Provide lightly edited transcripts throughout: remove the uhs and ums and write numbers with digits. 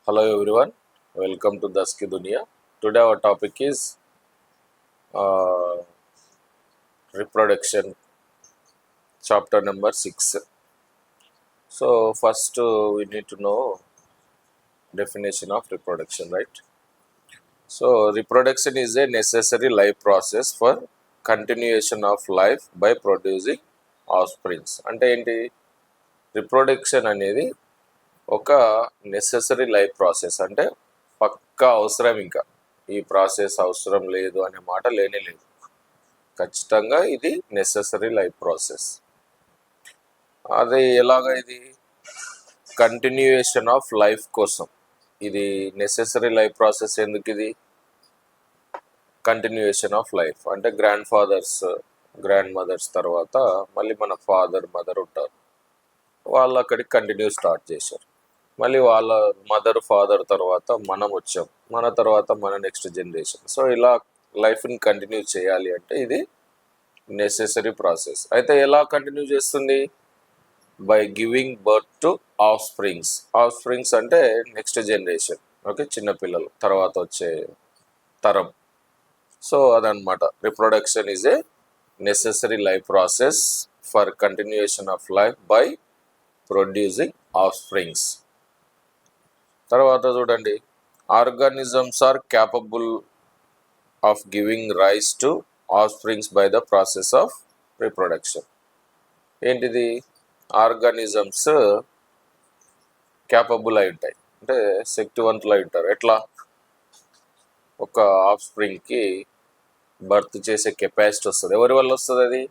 Hello everyone, welcome to Daski Dunia. Today our topic is uh, reproduction, chapter number 6. So first we need to know definition of reproduction, right? So reproduction is a necessary life process for continuation of life by producing offsprings. అంటే ఏంటి reproduction అనేది ఒక necessary life process, అంటే పక్కా అవసరం. ఇంకా ఈ process అవసరం లేదు అనే మాట లేనే లేదు. ఖచ్చితంగా ఇది నెసెసరీ లైఫ్ ప్రాసెస్. అది ఎలాగ? ఇది కంటిన్యూయేషన్ ఆఫ్ లైఫ్ కోసం ఇది నెసెసరీ లైఫ్ ప్రాసెస్. ఎందుకు ఇది కంటిన్యూయేషన్ ఆఫ్ లైఫ్ అంటే గ్రాండ్ ఫాదర్స్ గ్రాండ్ మదర్స్ తర్వాత మళ్ళీ మన ఫాదర్ మదర్ ఉంటారు, వాళ్ళు అక్కడికి కంటిన్యూ స్టార్ట్ చేశారు. మళ్ళీ వాళ్ళ మదర్ ఫాదర్ తర్వాత మనం వచ్చాం, మన తర్వాత మన నెక్స్ట్ జనరేషన్. సో ఇలా లైఫ్ని కంటిన్యూ చేయాలి అంటే ఇది నెసెసరీ ప్రాసెస్. అయితే ఎలా కంటిన్యూ చేస్తుంది? By giving birth to offsprings. Offsprings అంటే నెక్స్ట్ జనరేషన్, ఓకే, చిన్నపిల్లలు తర్వాత వచ్చే తరం. సో అదనమాట, reproduction is a necessary life process for continuation of life by producing offsprings. తర్వాత చూడండి, organisms are capable of giving rise to offsprings by the process of reproduction. ఏంటిది? Organisms capable అయి ఉంటాయి, అంటే శక్తివంతులు అయి ఉంటారు. ఎట్లా? ఒక ఆఫ్ స్ప్రింగ్కి బర్త్ చేసే కెపాసిటీ వస్తుంది. ఎవరి వల్ల వస్తుంది? అది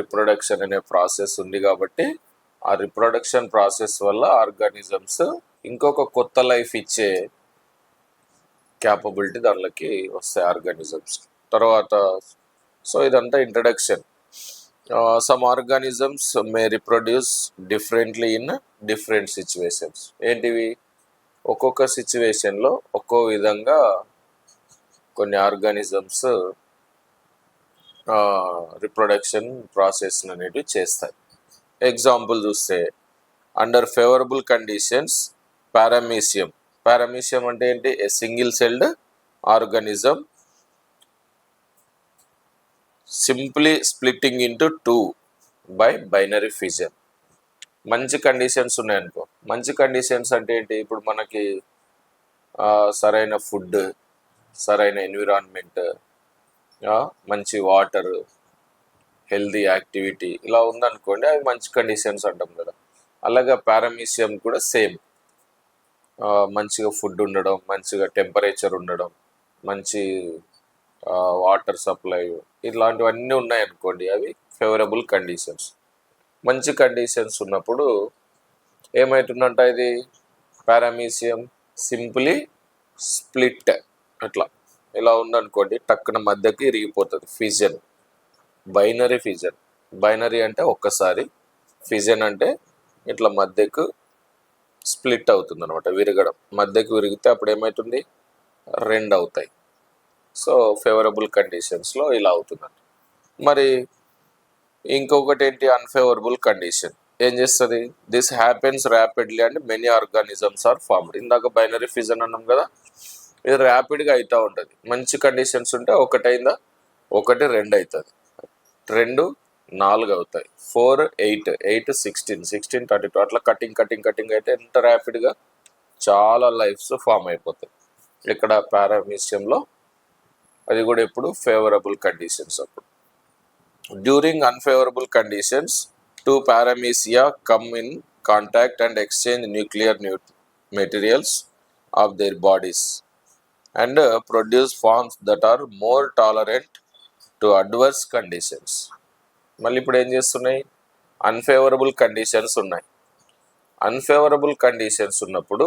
రిప్రొడక్షన్ అనే ప్రాసెస్ ఉంది కాబట్టి ఆ రిప్రొడక్షన్ ప్రాసెస్ వల్ల ఆర్గానిజమ్స్ ఇంకొక కొత్త లైఫ్ ఇచ్చే క్యాపబిలిటీ దానిలోకి వస్తాయి ఆర్గానిజమ్స్. తర్వాత సో ఇదంతా introduction. Some organisms May reproduce differently in different situations. ఏంటివి? ఒక్కొక్క సిచ్యువేషన్లో ఒక్కో విధంగా కొన్ని ఆర్గానిజమ్స్ రిప్రొడక్షన్ ప్రాసెస్ అనేవి చేస్తాయి. ఎగ్జాంపుల్ చూస్తే, under favourable conditions paramecium. Paramecium అంటే ఏంటి? A single celled organism simply splitting into 2 by binary fission. మంచి కండిషన్స్ ఉన్నాయనుకో. మంచి కండిషన్స్ అంటే ఏంటి? ఇప్పుడు మనకి సరైన ఫుడ్, సరైన ఎన్విరాన్మెంట్, మంచి వాటర్, హెల్దీ యాక్టివిటీ ఇలా ఉందనుకోండి, అవి మంచి కండిషన్స్ అంటాం కదా. అలాగే పారామీషియం కూడా సేమ్, మంచిగా ఫుడ్ ఉండడం, మంచిగా టెంపరేచర్ ఉండడం, మంచి వాటర్ సప్లై, ఇలాంటివన్నీ ఉన్నాయనుకోండి, అవి ఫేవరబుల్ కండిషన్స్. మంచి కండిషన్స్ ఉన్నప్పుడు ఏమవుతుందంట, ఇది పారామీషియం సింప్లీ స్ప్లిట్. అట్లా ఇలా ఉందనుకోండి, టక్కున మధ్యకి ఇరిగిపోతుంది. Fission, binary fission. బైనరీ అంటే ఒక్కసారి, ఫిజన్ అంటే ఇట్లా మధ్యకు స్ప్లిట్ అవుతుంది అనమాట, విరగడం. మధ్యకు విరిగితే అప్పుడు ఏమవుతుంది? 2 అవుతాయి. సో ఫేవరబుల్ కండిషన్స్లో ఇలా అవుతుందంట. మరి ఇంకొకటి ఏంటి? Unfavourable condition. ఏం చేస్తుంది? This happens rapidly and many organisms are formed. ఇందాక బైనరీ ఫిజన్ అన్నాం కదా, ఇది ర్యాపిడ్గా అవుతూ ఉంటుంది. మంచి కండిషన్స్ ఉంటే ఒకటైందా, 1 2 అవుతుంది, 2 4 అవుతాయి, 4 8, 8 16, 16 32, అట్లా కటింగ్ అయితే ఎంత ర్యాపిడ్గా చాలా లైఫ్స్ ఫామ్ అయిపోతాయి. ఇక్కడ పారామీషియంలో అది కూడా ఎప్పుడు ఫేవరబుల్ కండిషన్స్. అప్పుడు during unfavourable conditions 2 paramecia come in contact and exchange nuclear materials of their bodies and produce forms that are more tolerant to adverse conditions. మళ్ళీ ఇప్పుడు ఏం చేస్తున్నాయి? అన్ఫేవరబుల్ కండిషన్స్ ఉన్నాయి. అన్ఫేవరబుల్ కండిషన్స్ ఉన్నప్పుడు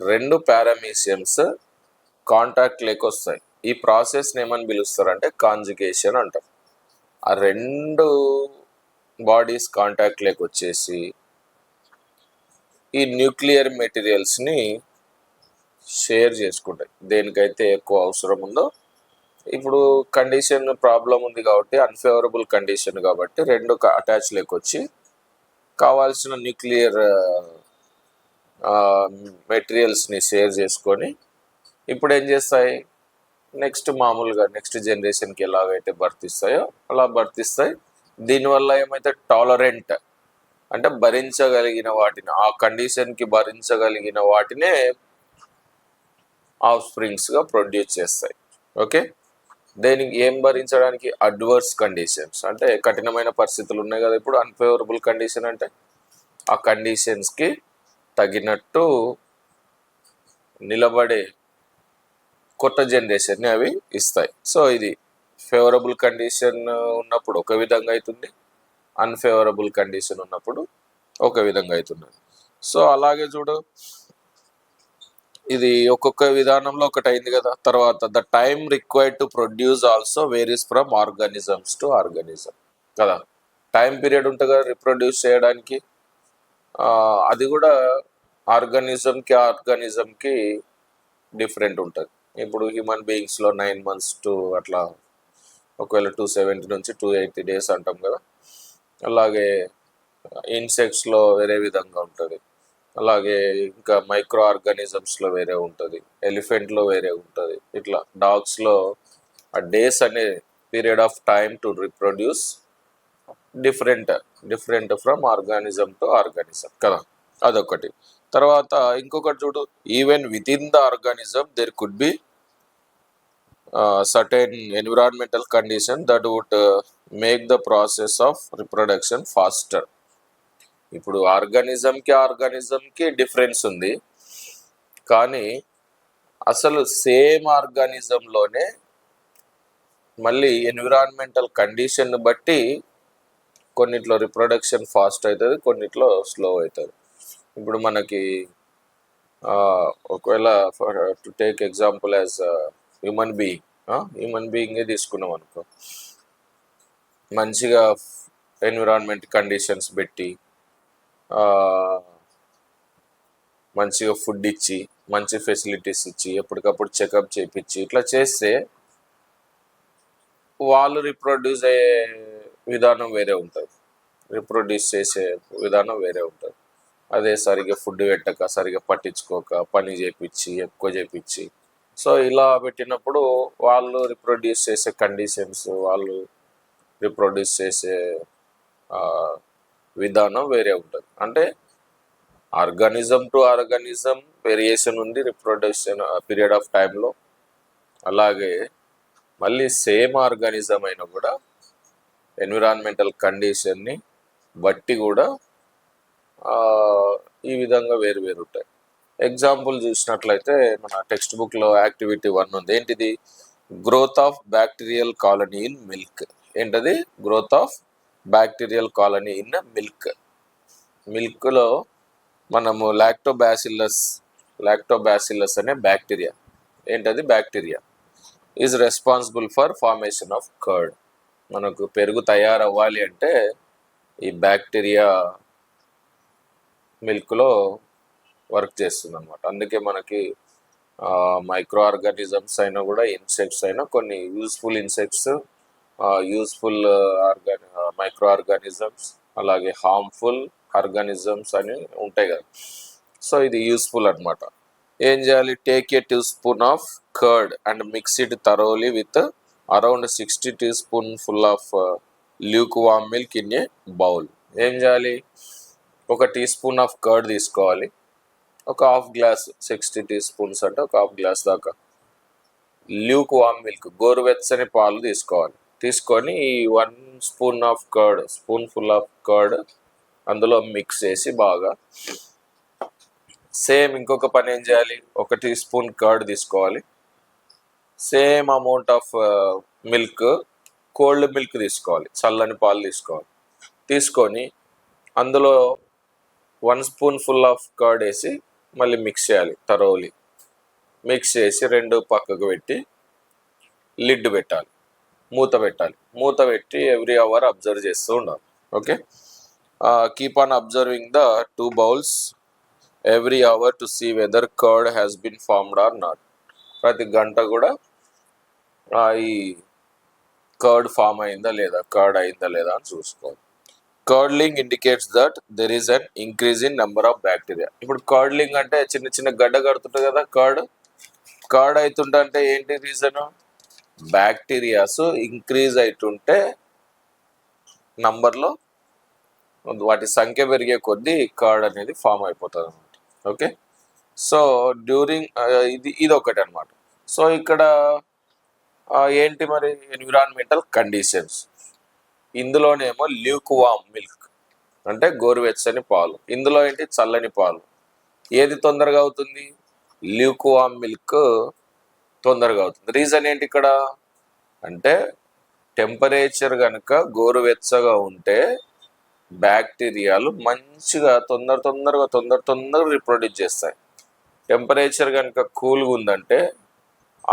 2 పారామీషియమ్స్ కాంటాక్ట్ వస్తాయి. ఈ ప్రాసెస్ని ఏమని పిలుస్తారంటే కాంజుగేషన్ అంటారు. ఆ 2 బాడీస్ కాంటాక్ట్ వచ్చేసి ఈ న్యూక్లియర్ మెటీరియల్స్ని షేర్ చేసుకుంటాయి, దేనికైతే ఎక్కువ అవసరం ఉందో. ఇప్పుడు కండిషన్ ప్రాబ్లం ఉంది కాబట్టి, అన్ఫేవరబుల్ కండిషన్ కాబట్టి 2 అటాచ్ వచ్చి కావాల్సిన న్యూక్లియర్ మెటీరియల్స్ని షేర్ చేసుకొని ఇప్పుడు ఏం చేస్తాయి, నెక్స్ట్ జనరేషన్కి ఎలాగైతే భర్తిస్తాయో అలా భర్తిస్తాయి. దీనివల్ల ఏమైతే టాలరెంట్ అంటే భరించగలిగిన వాటిని, ఆ కండిషన్కి భరించగలిగిన వాటినే ఆఫ్ స్ప్రింగ్స్గా ప్రొడ్యూస్ చేస్తాయి. ఓకే, దేనికి ఏం భరించడానికి? అడ్వర్స్ కండిషన్స్ అంటే కఠినమైన పరిస్థితులు ఉన్నాయి కదా. ఇప్పుడు అన్ఫేవరబుల్ కండిషన్ అంటే ఆ కండిషన్స్కి తగినట్టు నిలబడే కొత్త జనరేషన్ని అవి ఇస్తాయి. సో ఇది ఫేవరబుల్ కండిషన్ ఉన్నప్పుడు ఒక విధంగా అవుతుంది, అన్ఫేవరబుల్ కండిషన్ ఉన్నప్పుడు ఒక విధంగా అవుతున్నది. సో అలాగే చూడు, ఇది ఒక్కొక్క విధానంలో ఒకటి అయింది కదా. తర్వాత the time required to produce also varies from organisms to organism కదా. టైం పీరియడ్ ఉంటుంది కదా రిప్రొడ్యూస్ చేయడానికి, అది కూడా ఆర్గానిజంకి డిఫరెంట్ ఉంటుంది. ఇప్పుడు హ్యూమన్ బీయింగ్స్లో 9 months టు అట్లా, ఒకవేళ 270 నుంచి 280 days అంటాం కదా. అలాగే ఇన్సెక్ట్స్లో వేరే విధంగా ఉంటుంది, అలాగే ఇంకా మైక్రో ఆర్గానిజమ్స్లో వేరే ఉంటుంది, ఎలిఫెంట్లో వేరే ఉంటుంది. ఇట్లా డాగ్స్లో ఆ డేస్ అనే period of time to reproduce different from organism to organism కదా. అదొకటి. తర్వాత ఇంకొకటి చూడు, even within the organism there could be certain environmental condition that would make the process of reproduction faster. ఇప్పుడు ఆర్గానిజంకి డిఫరెన్స్ ఉంది, కానీ అసలు సేమ్ ఆర్గానిజంలోనే మళ్ళీ ఎన్విరాన్మెంటల్ కండిషన్ బట్టి కొన్నిట్లో రిప్రొడక్షన్ ఫాస్ట్ అవుతుంది, కొన్నిట్లో స్లో అవుతుంది. ఇప్పుడు మనకి ఒకవేళ to take example as human బీయింగే తీసుకున్నాం అనుకో, మంచిగా ఎన్విరాన్మెంట్ కండిషన్స్ పెట్టి మంచిగా ఫుడ్ ఇచ్చి మంచి ఫెసిలిటీస్ ఇచ్చి ఎప్పటికప్పుడు చెకప్ చేయించి ఇట్లా చేస్తే వాళ్ళు రిప్రొడ్యూస్ అయ్యే విధానం వేరే ఉంటుంది, రిప్రొడ్యూస్ చేసే విధానం వేరే ఉంటుంది. అదే సరిగ్గా ఫుడ్ పెట్టక, సరిగ్గా పట్టించుకోక, పని చేయించి ఎక్కువ చేయించి, సో ఇలా పెట్టినప్పుడు వాళ్ళు రిప్రొడ్యూస్ చేసే కండిషన్స్, వాళ్ళు రిప్రొడ్యూస్ చేసే విధానం వేరే ఉంటుంది. అంటే ఆర్గానిజం టు ఆర్గానిజం వేరియేషన్ ఉంది రిప్రొడక్షన్ పీరియడ్ ఆఫ్ టైంలో. అలాగే మళ్ళీ సేమ్ ఆర్గానిజం అయినా కూడా ఎన్విరాన్మెంటల్ కండిషన్ని బట్టి కూడా ఈ విధంగా వేరు ఉంటాయి. ఎగ్జాంపుల్ చూసినట్లయితే మన టెక్స్ట్ బుక్లో యాక్టివిటీ 1 ఉంది. ఏంటిది? Growth of bacterial colony in milk. ఏంటది? Growth of bacterial colony in మిల్క్లో మనము లాక్టోబాసిల్లస్ అనే బ్యాక్టీరియా, ఏంటది? Bacteria is responsible for formation of curd. మనకు పెరుగు తయారవ్వాలి అంటే ఈ బ్యాక్టీరియా మిల్క్లో వర్క్ చేస్తుంది అనమాట. అందుకే మనకి మైక్రో ఆర్గానిజమ్స్ అయినా కూడా, ఇన్సెక్ట్స్ అయినా, కొన్ని useful insects, useful micro organisms, అలాగే హార్మ్ఫుల్ ఆర్గానిజమ్స్ అని ఉంటాయి కదా. సో ఇది యూస్ఫుల్ అనమాట. ఏం చేయాలి? Take a 2 spoon of curd and mix it thoroughly with around 60 teaspoonful of Luke warm milk in a bowl. ఏం చేయాలి? 1 teaspoon ఆఫ్ కర్డ్ తీసుకోవాలి, ఒక హాఫ్ గ్లాస్, 60 teaspoons అంటే ఒక హాఫ్ గ్లాస్ దాకా ల్యూక్ వామ్ మిల్క్, గోరువెచ్చని పాలు తీసుకోవాలి. తీసుకొని ఈ 1 spoon of curd, spoonful of curd అందులో మిక్స్ చేసి బాగా, సేమ్ ఇంకొక పని ఏం చేయాలి? 1 teaspoon కర్డ్ తీసుకోవాలి, same amount of milk, cold milk తీసుకోవాలి, చల్లని పాలు తీసుకోవాలి. తీసుకొని అందులో 1 spoonful ఆఫ్ కర్డ్ వేసి మళ్ళీ మిక్స్ చేయాలి, థరోలీ మిక్స్ చేసి 2 పక్కకు పెట్టి లిడ్ పెట్టాలి, మూత పెట్టి ఎవ్రీ అవర్ అబ్జర్వ్ చేస్తూ ఉండాలి. Okay, keep on observing the 2 bowls every hour to see whether curd has been formed or not. ప్రతి గంట కూడా ఈ కర్డ్ ఫామ్ అయిందా లేదా, కర్డ్ అయిందా లేదా అని చూసుకోవాలి. Curdling indicates that there is an increase in number of bacteria. ఇప్పుడు కర్డ్లింగ్ అంటే చిన్న చిన్న గడ్డ కడుతుంటుంది కదా, కర్డ్ అవుతుంటే అంటే ఏంటి రీజన్? బ్యాక్టీరియాస్ ఇంక్రీజ్ అవుతుంటే నంబర్లో వాటి సంఖ్య పెరిగే కొద్దీ కర్డ్ అనేది ఫామ్ అయిపోతుంది అనమాట. ఓకే, సో డ్యూరింగ్ ఇది ఒకటి అనమాట. సో ఇక్కడ ఏంటి మరి ఎన్విరాన్మెంటల్ కండిషన్స్, ఇందులోనేమో ల్యూక్వామ్ మిల్క్ అంటే గోరువెచ్చని పాలు, ఇందులో ఏంటి చల్లని పాలు. ఏది తొందరగా అవుతుంది? ల్యూక్వామ్ మిల్క్ తొందరగా అవుతుంది. రీజన్ ఏంటి ఇక్కడ అంటే టెంపరేచర్ కనుక గోరువెచ్చగా ఉంటే బ్యాక్టీరియాలు మంచిగా తొందరగా రిప్రొడ్యూస్ చేస్తాయి. టెంపరేచర్ కనుక కూల్గా ఉందంటే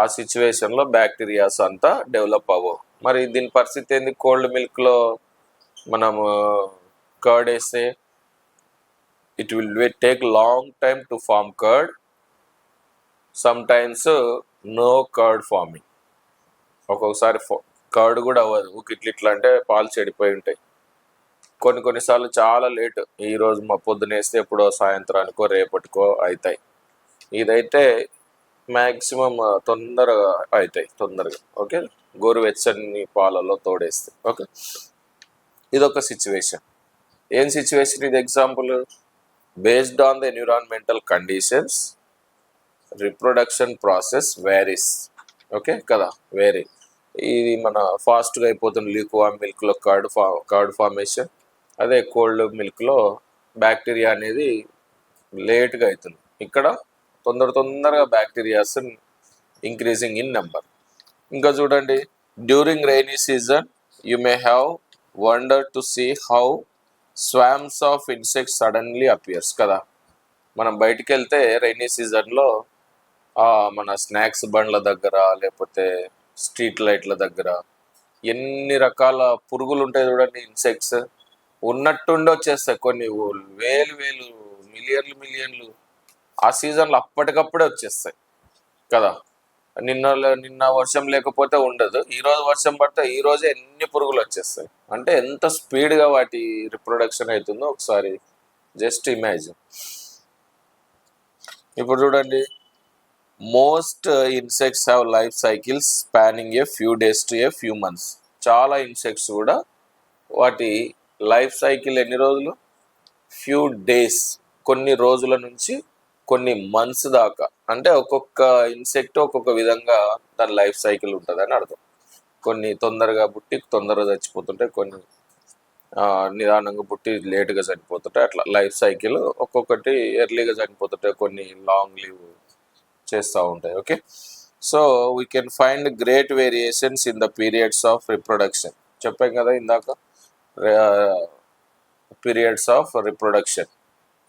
ఆ సిచ్యువేషన్లో బ్యాక్టీరియాస్ అంతా డెవలప్ అవ్వవు. మరి దీని పరిస్థితి ఏంది? కోల్డ్ మిల్క్లో మనము కర్డ్ వేస్తే it will take long time to form curd, some times no curd forming. ఒక్కొక్కసారి కర్డ్ కూడా అవ్వదు, ఇట్లా అంటే పాలు చెడిపోయి ఉంటాయి. కొన్నిసార్లు చాలా లేట్, ఈరోజు మా పొద్దున వేస్తే ఎప్పుడో సాయంత్రానికో రేపటికో అవుతాయి. ఇదైతే మ్యాక్సిమం తొందరగా అవుతాయి ఓకే, గోరువెచ్చని పాలలో తోడేస్తే. ఓకే, ఇదొక సిచ్యువేషన్. ఏం సిచ్యువేషన్ ఇది? Example, based on the environmental conditions reproduction process varies. Okay కదా, వేరీ. ఇది మన ఫాస్ట్గా అయిపోతుంది ల్యూక్వామ్ మిల్క్లో కర్డ్ ఫార్మేషన్, అదే కోల్డ్ మిల్క్లో బ్యాక్టీరియా అనేది లేట్గా అవుతుంది. ఇక్కడ తొందరగా బ్యాక్టీరియాస్ ఇంక్రీజింగ్ ఇన్ నెంబర్. ఇంకా చూడండి, during rainy season you may have wonder to see how swarms of insects suddenly appears కదా. మనం బయటికి వెళ్తే రైనీ సీజన్లో మన స్నాక్స్ బండ్ల దగ్గర లేకపోతే స్ట్రీట్ లైట్ల దగ్గర ఎన్ని రకాల పురుగులు ఉంటాయి చూడండి, ఇన్సెక్ట్స్ ఉన్నట్టుండి వచ్చేస్తాయి. కొన్ని వేలు మిలియన్లు ఆ సీజన్లో అప్పటికప్పుడే వచ్చేస్తాయి కదా. నిన్న వర్షం లేకపోతే ఉండదు, ఈరోజు వర్షం పడితే ఈ రోజే ఎన్ని పురుగులు వచ్చేస్తాయి. అంటే ఎంత స్పీడ్గా వాటి రిప్రొడక్షన్ అవుతుందో ఒకసారి జస్ట్ ఇమాజిన్. ఇప్పుడు చూడండి, most insects have life cycles spanning a few days to a few months. చాలా ఇన్సెక్ట్స్ కూడా వాటి లైఫ్ సైకిల్ ఎన్ని రోజులు? ఫ్యూ డేస్, కొన్ని రోజుల నుంచి కొన్ని మంత్స్ దాకా. అంటే ఒక్కొక్క ఇన్సెక్ట్ ఒక్కొక్క విధంగా దాని లైఫ్ సైకిల్ ఉంటుంది అని అర్థం. కొన్ని తొందరగా పుట్టి తొందరగా చచ్చిపోతుంటాయి, కొన్ని నిదానంగా పుట్టి లేటుగా చనిపోతుంటాయి. అట్లా లైఫ్ సైకిల్ ఒక్కొక్కటి ఎర్లీగా చనిపోతుంటాయి, కొన్ని లాంగ్ లివ్ చేస్తూ ఉంటాయి. Okay, so we can find great variations in the periods of reproduction. చెప్పాం కదా ఇందాక, పీరియడ్స్ ఆఫ్ రిప్రొడక్షన్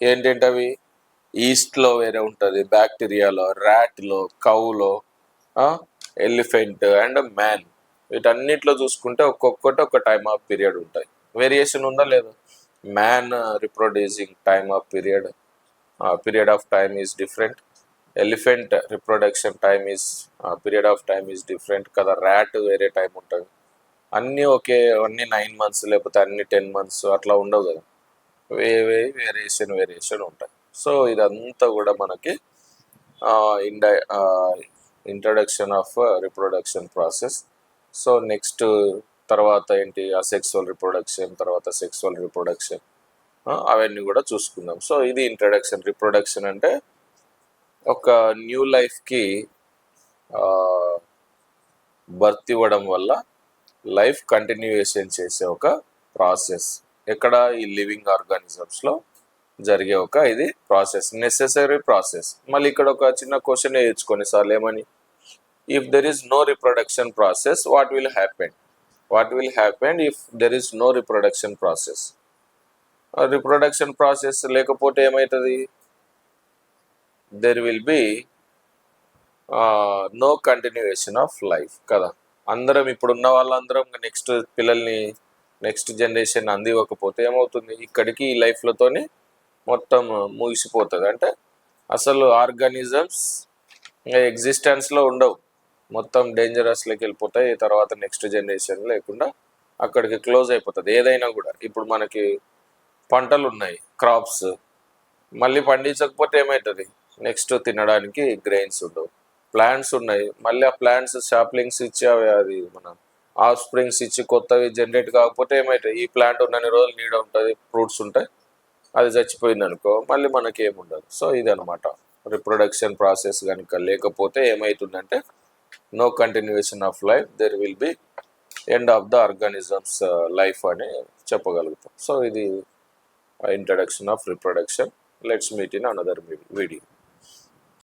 ఏంటంటే అవి ఈస్ట్లో వేరే ఉంటుంది, బ్యాక్టీరియాలో, ర్యాట్లో, కౌలో, ఎలిఫెంట్ అండ్ మ్యాన్, వీటన్నిటిలో చూసుకుంటే ఒక్కొక్కటి ఒక టైమ్ ఆఫ్ పీరియడ్ ఉంటాయి. వేరియేషన్ ఉందా లేదా? Man reproducing time of period of time is different. Elephant reproduction time is period of time is different కదా. ర్యాట్ వేరే టైం ఉంటుంది. అన్నీ అన్నీ 9 months లేకపోతే అన్ని 10 months అట్లా ఉండవు కదా, వేరియేషన్ ఉంటాయి. సో ఇదంతా కూడా మనకి introduction of reproduction process. So next తర్వాత ఏంటి? అసెక్సువల్ రిప్రొడక్షన్, తర్వాత సెక్సువల్ రిప్రొడక్షన్, అవన్నీ కూడా చూసుకుందాం. సో ఇది ఇంట్రడక్షన్. రిప్రొడక్షన్ అంటే ఒక న్యూ లైఫ్కి బర్త్ ఇవ్వడం వల్ల లైఫ్ కంటిన్యూయేషన్ చేసే ఒక ప్రాసెస్. ఎక్కడ? ఈ లివింగ్ ఆర్గానిజమ్స్లో జరిగే ఇది ప్రాసెస్, నెసెసరీ ప్రాసెస్. మళ్ళీ ఇక్కడ ఒక చిన్న క్వశ్చన్ వేయచ్చు కొన్నిసార్లు, ఏమని? If there is no reproduction process what will happen if there is no reproduction process? Reproduction process లేకపోతే ఏమవుతుంది? There will be no continuation of life కదా. అందరం ఇప్పుడున్న వాళ్ళందరం నెక్స్ట్ జనరేషన్ అందివ్వకపోతే ఏమవుతుంది? ఇక్కడికి ఈ లైఫ్లతోనే మొత్తం ముగిసిపోతుంది. అంటే అసలు ఆర్గానిజమ్స్ ఎగ్జిస్టెన్స్లో ఉండవు, మొత్తం డేంజరస్లోకి వెళ్ళిపోతాయి. తర్వాత నెక్స్ట్ జనరేషన్ లేకుండా అక్కడికి క్లోజ్ అయిపోతుంది. ఏదైనా కూడా ఇప్పుడు మనకి పంటలు ఉన్నాయి, క్రాప్స్, మళ్ళీ పండించకపోతే ఏమవుతుంది? నెక్స్ట్ తినడానికి గ్రెయిన్స్ ఉండవు. ప్లాంట్స్ ఉన్నాయి, మళ్ళీ ఆ ప్లాంట్స్ షాప్లింగ్స్ ఇచ్చి అది మన ఆఫ్ స్ప్రింగ్స్ ఇచ్చి కొత్తవి జనరేట్ కాకపోతే ఏమవుతాయి? ఈ ప్లాంట్ ఉన్నన్ని రోజులు నీడ ఉంటుంది, ఫ్రూట్స్ ఉంటాయి, అది చచ్చిపోయింది అనుకో మళ్ళీ మనకి ఏముండదు. సో ఇది అనమాట రిప్రొడక్షన్ ప్రాసెస్ కనుక లేకపోతే ఏమవుతుందంటే no continuation of life, there will be end of the organisms life అని చెప్పగలుగుతాం. సో ఇది introduction of reproduction. Let's meet in another video.